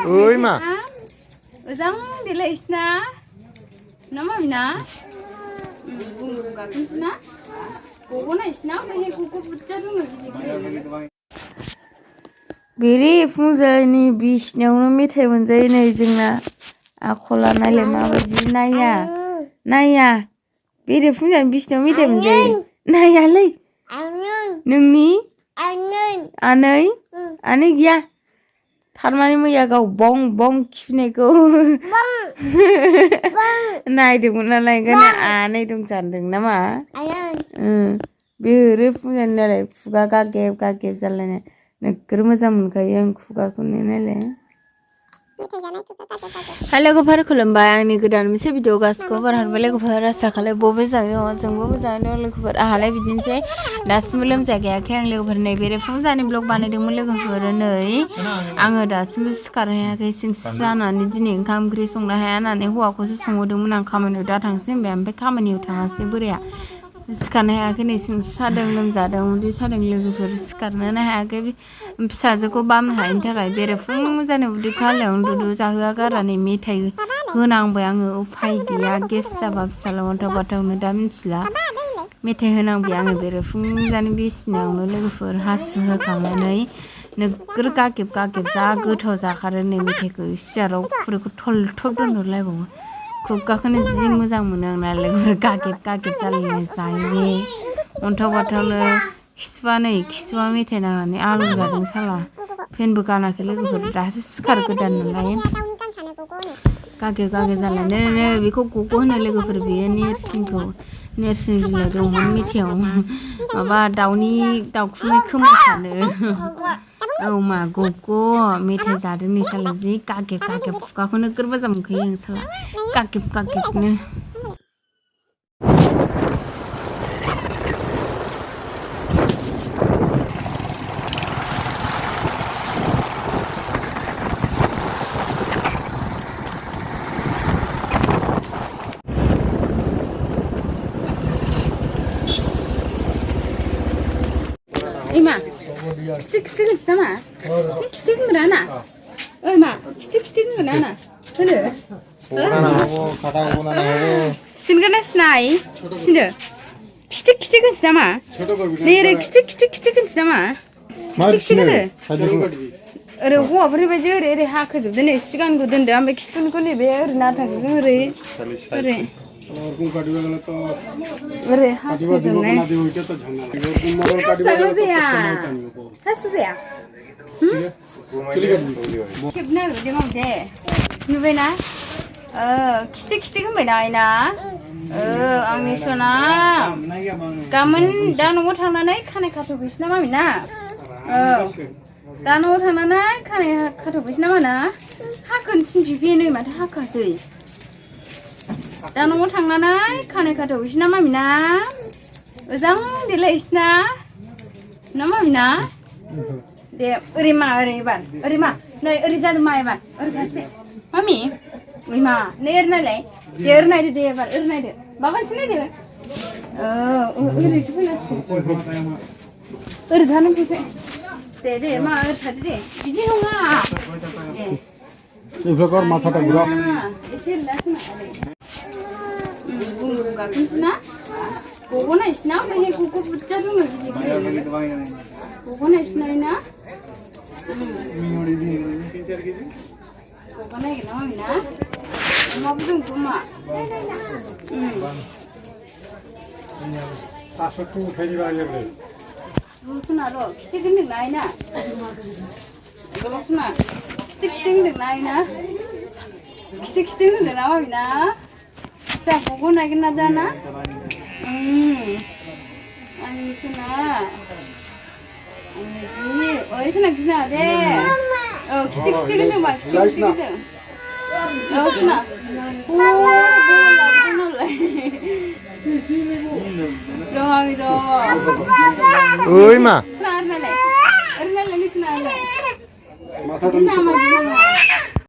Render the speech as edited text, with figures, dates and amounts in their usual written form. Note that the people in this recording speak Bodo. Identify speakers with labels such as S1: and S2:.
S1: Ôi mà.
S2: Răng thì lấy na. Nó mà na. Bung cả cái na. Cô này na cái cô bứt ra luôn rồi. Biri फुंजानि बिसिनायावनो मेथाइ मोनजायो नै जोंना आखला नायलाय माबायदि नाया बेरे फुंजानि बिसिनायाव मेथाइ मोनजायो नायालै नोंनि आनै गैया थारमाने मैया गाव बं बं खिफिनायखौ नायदोंमोन नालाय ओंखायनो आनै दं सानदों नामा बेरे फुंजानि नालाय खुगा गागेब गागेब जालायनाय नोगोर मोजां मोनखायो आं खुगाखौनो नायलाय लोगोफोर खुलुमबाय आंनि गोदान मोनसे भिडिअ गासिखौबो हरबाय लोगोफोर आसा खालाय बबे मोजाङै दङ जोंबो मोजाङै दं लोगोफोर आहालाय बिदिनोसै दासिमबो लोमजागायाखै आं लोगोफोर नै बेरे फुंजानि ब्लग बानायदोंमोन लोगोफोर नै आङो दासिमबो सिखारनो हायाखै सिंस्रि जानानै दिनै ओंखाम ओंख्रि संनो हाया होननानै हौवाखौसो संहोदोंमोन आं खामानियाव दा थांसै होनबाय ओमफ्राय खामानियाव थाङासै बोराया सिखारनो हायाखै नै सिंस्रि सादों लोमजादों उदै सादों लोगोफोर सिखारनोनो हायाखै फिसाजोखौ बामनो हायिनि थाखाय बेरे फुंजानि उदै खालायाव उन्दुदु जाहोआ गारनानै मेथाइ होनांबाय आङो उफाय गैया गेस जाबा फिसाला अन्थाव बाथावनो दा मिथिला मेथाइ होनांबाय आङो बेरे फुंजानि बिसिनायावनो लोगोफोर हासु होखांनानै नोगोर गागेब गागेब जा गोथाव जाखारो नै मेथाइखौ सियाराव खुरैखौ थलथब दोनहरलायबावो खुगाखौनो जि मोजां मोनो आंना लोगोफोर गागेब गागेब जालायनाय जायो अन्थाव बाथावनो खिथुवा मेथाइ नांनानै आलु जादों साला फेनबो गानाखै लोगोफोर दासो सिखारगोदान नालाय गागेब गागेब जालायनो बेखौ गग' होनो लोगोफोर बेयो नेरसिन बिलाइ दंमोन मेथाइयाव माबा दाउखुमै खोमा सानो औ मा गग' मेथाइ जादों नै साला जि गागेब गागेब खुगाखौ नोगोर मोजां मोनखायो आं साला गागेब गागेबनो Ima, kitik nggak nama? Ini kitik nggak na? Ma, kitik nggak na? Mana? Sini kan senai, sini. Kitik nggak nama? Nih, kitik nggak nama? Kitik nggak? Gua beri baju hak kerja, dan sikan gua dan ambil kitun gua nih biar nata kerja Ore hak kerja nih. Hasusia. Kibna udah mau deh. Nubena. Kitik kan beda ina. Angni sona. Kamen dan umur tanganai kane katu bis nama mina. Dan umur tanganai kane katu bis nama na. Hakun sinpipi nih mata hak kerja. Dan umur tanganai kane katu bis nama mina. Uzang dileisna. Nama mina. Dia urima, nah urizan ma uri kasih, mami, urima, nai, dia urnai dia urnai dia, bapak sini dia, uri sebelah sini, urizan apa? Deh, ma uri tadi deh, biji nunga,
S1: Ini kor mata tak gerak.
S2: Isi langsung ada. Bunga kan Kogo na isna, kaya kuko putsa dulu gitu. Kogo na isna ina. Kogo na ina, ina. Mabudung kuma.
S1: Asal tu kaji raya le.
S2: Rusuna ro, kitik nih naina. Rusuna, kitik nih naina. Kitik nih nawa ina. Sa kogo na kena dana. Ani suna. Ani suna kisna deh. Oh, kitik gitu mak, kitik gitu. Oh suna.
S1: Oi ma.
S2: Suna arnale ni suna arnale. Mata